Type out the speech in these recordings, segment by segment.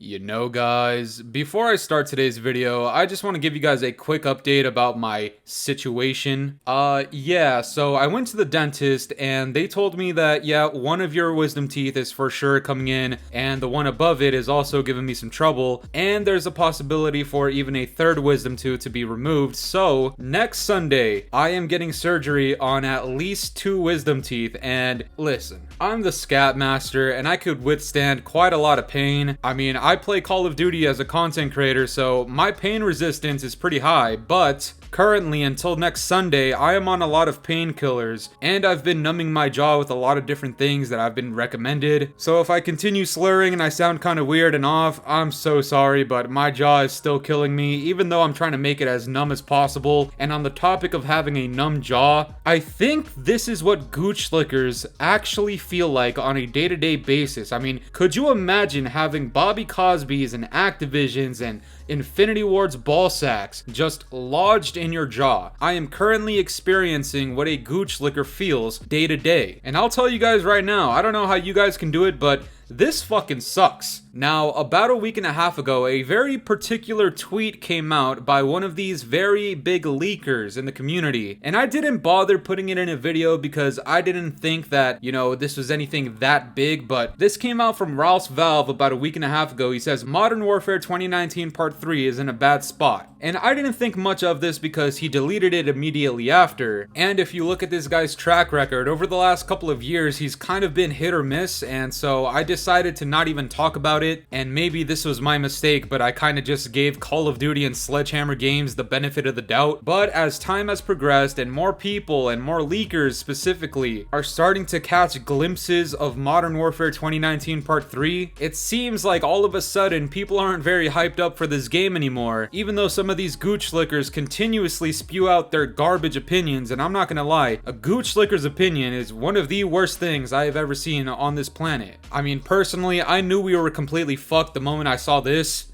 You know, guys, before I start today's video, I just want to give you guys a quick update about my situation. So I went to the dentist and they told me that, yeah, one of your wisdom teeth is for sure coming in and the one above it is also giving me some trouble, and there's a possibility for even a third wisdom tooth to be removed. So next Sunday, I am getting surgery on at least 2 wisdom teeth, and listen, I'm the scat master and I could withstand quite a lot of pain. I mean, I play Call of Duty as a content creator, so my pain resistance is pretty high, but currently, until next Sunday, I am on a lot of painkillers, and I've been numbing my jaw with a lot of different things that I've been recommended. So if I continue slurring and I sound kind of weird and off, I'm so sorry, but my jaw is still killing me, even though I'm trying to make it as numb as possible. And on the topic of having a numb jaw, I think this is what gooch lickers actually feel like on a day-to-day basis. I mean, could you imagine having Bobby Cosby's and Activision's and Infinity Ward's ball sacks just lodged in your jaw? I am currently experiencing what a gooch licker feels day to day. And I'll tell you guys right now, I don't know how you guys can do it, but this fucking sucks. Now, about a week and a half ago, a very particular tweet came out by one of these very big leakers in the community, and I didn't bother putting it in a video because I didn't think that, this was anything that big, but this came out from Ralph's Valve about a week and a half ago. He says, Modern Warfare 2019 Part 3 is in a bad spot. And I didn't think much of this because he deleted it immediately after. And if you look at this guy's track record, over the last couple of years, he's kind of been hit or miss, and so I decided to not even talk about it. And maybe this was my mistake, but I kind of just gave Call of Duty and Sledgehammer Games the benefit of the doubt. But as time has progressed and more people and more leakers specifically are starting to catch glimpses of Modern Warfare 2019 Part 3, it seems like all of a sudden people aren't very hyped up for this game anymore, even though some of these gooch lickers continuously spew out their garbage opinions. And I'm not gonna lie, a gooch licker's opinion is one of the worst things I have ever seen on this planet. I mean, personally, I knew we were completely fucked the moment I saw this.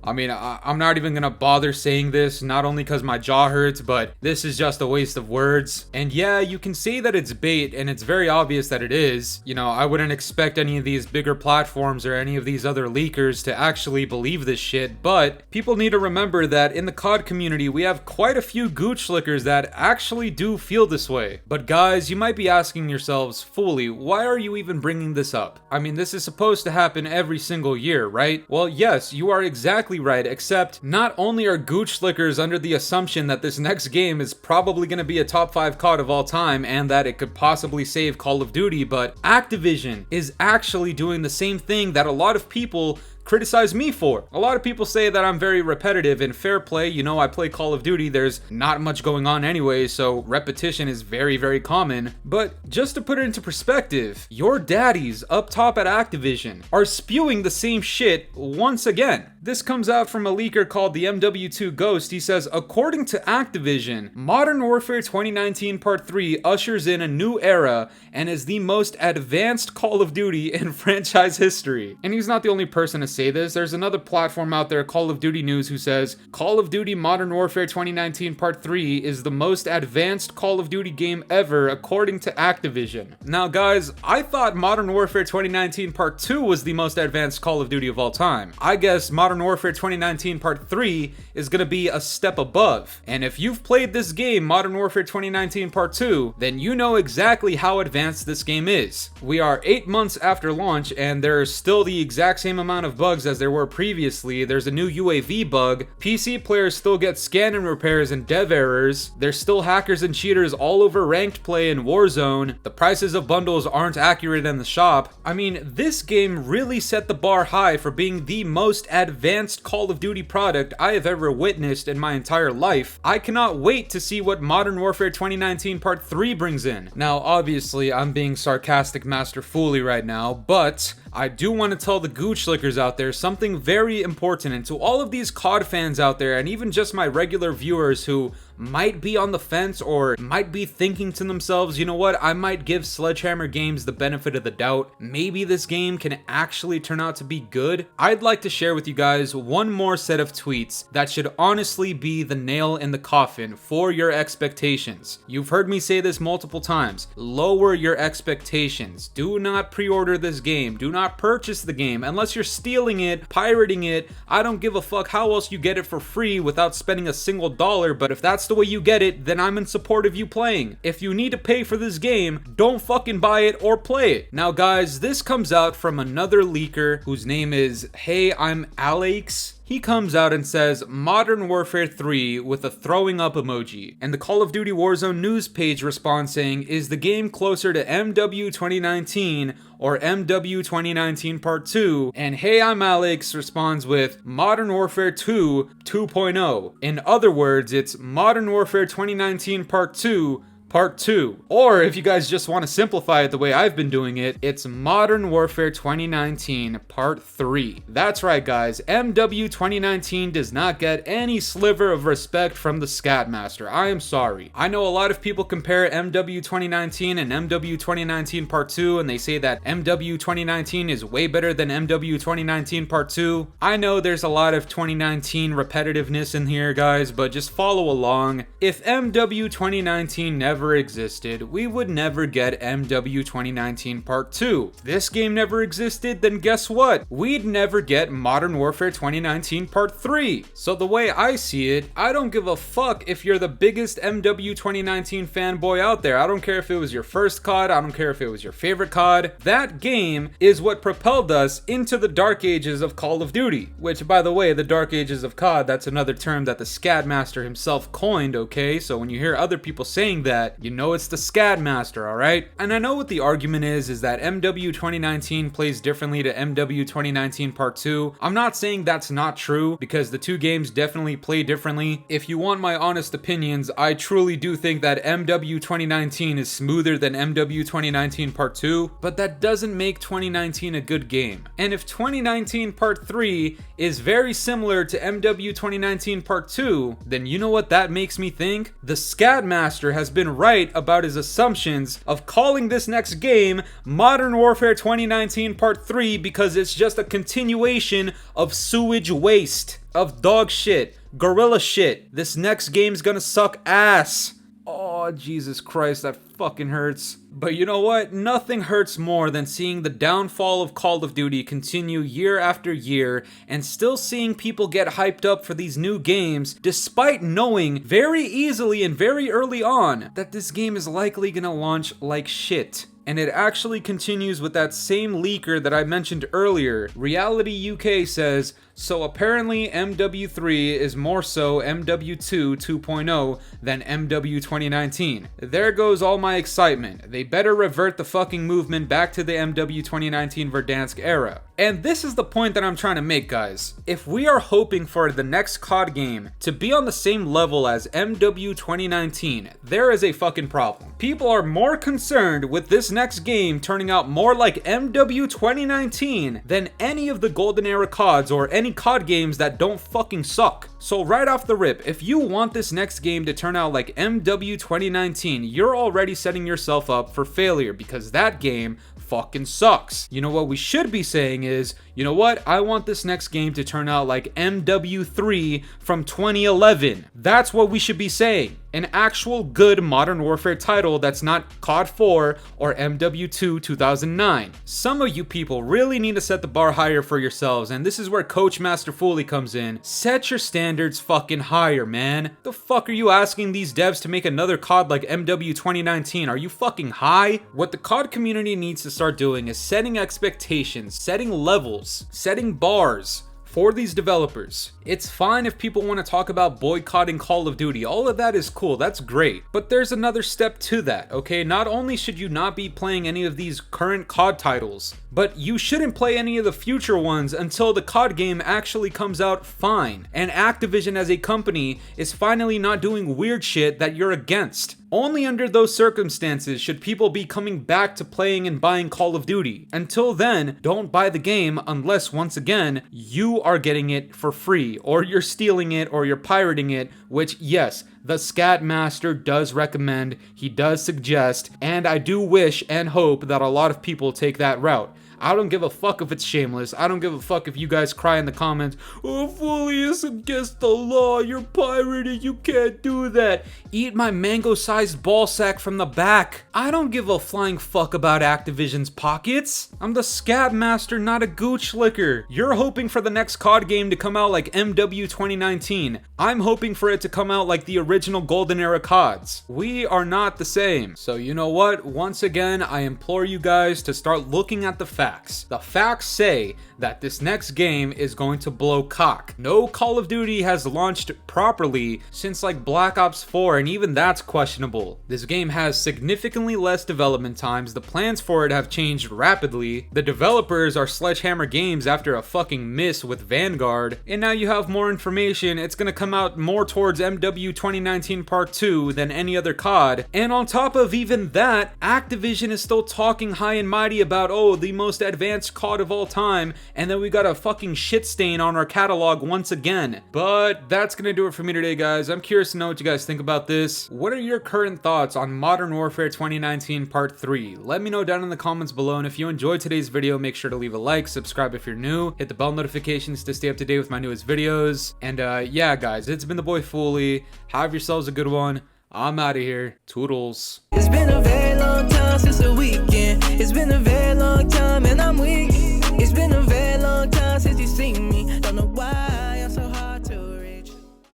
I mean, I'm not even gonna bother saying this, not only because my jaw hurts, but this is just a waste of words. And yeah, you can say that it's bait, and it's very obvious that it is. I wouldn't expect any of these bigger platforms or any of these other leakers to actually believe this shit, but people need to remember that in the COD community, we have quite a few gooch lickers that actually do feel this way. But guys, you might be asking yourselves, Fooly, why are you even bringing this up? I mean, this is supposed to happen every single year, right? Well, yes, you are exactly right, except not only are gooch lickers under the assumption that this next game is probably going to be a top 5 COD of all time and that it could possibly save Call of Duty, but Activision is actually doing the same thing that a lot of people criticize me for. A lot of people say that I'm very repetitive, and fair play, I play Call of Duty, there's not much going on anyway, so repetition is very, very common. But just to put it into perspective, your daddies up top at Activision are spewing the same shit once again. This comes out from a leaker called the MW3 Ghost. He says, according to Activision, Modern Warfare 2019 Part 3 ushers in a new era and is the most advanced Call of Duty in franchise history. And he's not the only person to say this. There's another platform out there, Call of Duty News, who says, Call of Duty Modern Warfare 2019 Part 3 is the most advanced Call of Duty game ever, according to Activision. Now guys, I thought Modern Warfare 2019 Part 2 was the most advanced Call of Duty of all time. I guess Modern Warfare 2019 Part 3 is gonna be a step above. And if you've played this game, Modern Warfare 2019 Part 2, then you know exactly how advanced this game is. We are 8 months after launch and there are still the exact same amount of bugs as there were previously. There's a new UAV bug. PC players still get scan and repairs and dev errors. There's still hackers and cheaters all over ranked play in Warzone. The prices of bundles aren't accurate in the shop. I mean, this game really set the bar high for being the most advanced Call of Duty product I have ever witnessed in my entire life. I cannot wait to see what Modern Warfare 2019 Part 3 brings in. Now, obviously, I'm being sarcastic Master Fooly right now, but I do want to tell the gooch lickers out there something very important, and to all of these COD fans out there, and even just my regular viewers who might be on the fence or might be thinking to themselves, you know what, I might give Sledgehammer Games the benefit of the doubt. Maybe this game can actually turn out to be good. I'd like to share with you guys one more set of tweets that should honestly be the nail in the coffin for your expectations. You've heard me say this multiple times. Lower your expectations. Do not pre-order this game. Do not purchase the game unless you're stealing it, pirating it. I don't give a fuck how else you get it for free without spending a single dollar, but if that's the way you get it, then I'm in support of you playing. If you need to pay for this game, don't fucking buy it or play it. Now guys, this comes out from another leaker whose name is Hey I'm Alex. He comes out and says Modern Warfare 3 with a throwing up emoji. And the Call of Duty Warzone news page responds saying, is the game closer to MW 2019 or MW 2019 Part 2? And Hey I'm Alex responds with Modern Warfare 2 2.0. In other words, it's Modern Warfare 2019 Part 2 Part 2. Or if you guys just want to simplify it the way I've been doing it, it's Modern Warfare 2019 Part 3. That's right guys, MW 2019 does not get any sliver of respect from the Scatmaster. I am sorry. I know a lot of people compare MW 2019 and MW 2019 Part 2 and they say that MW 2019 is way better than MW 2019 Part 2. I know there's a lot of 2019 repetitiveness in here guys, but just follow along. If MW 2019 never existed, we would never get MW 2019 Part 2. If this game never existed, then guess what? We'd never get Modern Warfare 2019 Part 3. So the way I see it, I don't give a fuck if you're the biggest MW 2019 fanboy out there. I don't care if it was your first COD, I don't care if it was your favorite COD. That game is what propelled us into the dark ages of Call of Duty, which by the way, the dark ages of COD, that's another term that the Scatmaster himself coined, okay? So when you hear other people saying that, you know it's the Scatmaster, alright? And I know what the argument is that MW 2019 plays differently to MW 2019 Part 2. I'm not saying that's not true, because the two games definitely play differently. If you want my honest opinions, I truly do think that MW 2019 is smoother than MW 2019 Part 2, but that doesn't make 2019 a good game. And if 2019 Part 3 is very similar to MW 2019 Part 2, then you know what that makes me think? The Scatmaster has been right about his assumptions of calling this next game Modern Warfare 2019 Part 3 because it's just a continuation of sewage waste, of dog shit, gorilla shit. This next game's gonna suck ass. Oh, Jesus Christ, that fucking hurts. But you know what? Nothing hurts more than seeing the downfall of Call of Duty continue year after year and still seeing people get hyped up for these new games despite knowing very easily and very early on that this game is likely gonna launch like shit. And it actually continues with that same leaker that I mentioned earlier. Reality UK says, so apparently MW3 is more so MW2 2.0 than MW 2019. There goes all my excitement. They better revert the fucking movement back to the MW 2019 Verdansk era. And this is the point that I'm trying to make, guys. If we are hoping for the next COD game to be on the same level as MW 2019, there is a fucking problem. People are more concerned with this next game turning out more like MW 2019 than any of the Golden Era CODs or any COD games that don't fucking suck. So right off the rip, if you want this next game to turn out like MW 2019, you're already setting yourself up for failure because that game fucking sucks. You know what we should be saying is, you know what, I want this next game to turn out like MW3 from 2011. That's what we should be saying. An actual good Modern Warfare title that's not COD 4 or MW2 2009. Some of you people really need to set the bar higher for yourselves, and this is where Coach Master Fooly comes in. Set your standards fucking higher, man. The fuck are you asking these devs to make another COD like MW 2019? Are you fucking high? What the COD community needs to start doing is setting expectations, setting levels, setting bars for these developers. It's fine if people want to talk about boycotting Call of Duty. All of that is cool, that's great. But there's another step to that, okay? Not only should you not be playing any of these current COD titles, but you shouldn't play any of the future ones until the COD game actually comes out fine. And Activision as a company is finally not doing weird shit that you're against. Only under those circumstances should people be coming back to playing and buying Call of Duty. Until then, don't buy the game unless, once again, you are getting it for free, or you're stealing it, or you're pirating it, which, yes, the Scat Master does recommend, he does suggest, and I do wish and hope that a lot of people take that route. I don't give a fuck if it's shameless. I don't give a fuck if you guys cry in the comments, "Oh, Fooly is against the law, you're pirated, you can't do that." Eat my mango-sized ball sack from the back. I don't give a flying fuck about Activision's pockets. I'm the Scat Master, not a gooch licker. You're hoping for the next COD game to come out like MW 2019. I'm hoping for it to come out like the original Golden Era CODs. We are not the same. So you know what? Once again, I implore you guys to start looking at the facts. The facts say that this next game is going to blow cock. No Call of Duty has launched properly since like Black Ops 4, and even that's questionable. This game has significantly less development times, the plans for it have changed rapidly, the developers are Sledgehammer Games after a fucking miss with Vanguard, and now you have more information. It's gonna come out more towards MW 2019 Part 2 than any other COD, and on top of even that, Activision is still talking high and mighty about, oh, the most advanced COD of all time, and then we got a fucking shit stain on our catalog once again. But that's gonna do it for me today, guys. I'm curious to know what you guys think about this. What are your current thoughts on Modern Warfare 2019 Part 3? Let me know down in the comments below, and if you enjoyed today's video, make sure to leave a like, subscribe if you're new, hit the bell notifications to stay up to date with my newest videos, and yeah guys, it's been the boy Fooly. Have yourselves a good one. I'm out of here. Toodles. It's been a very long time since the weekend. It's been a very long time and I'm weak. It's been a very long time since you seen me.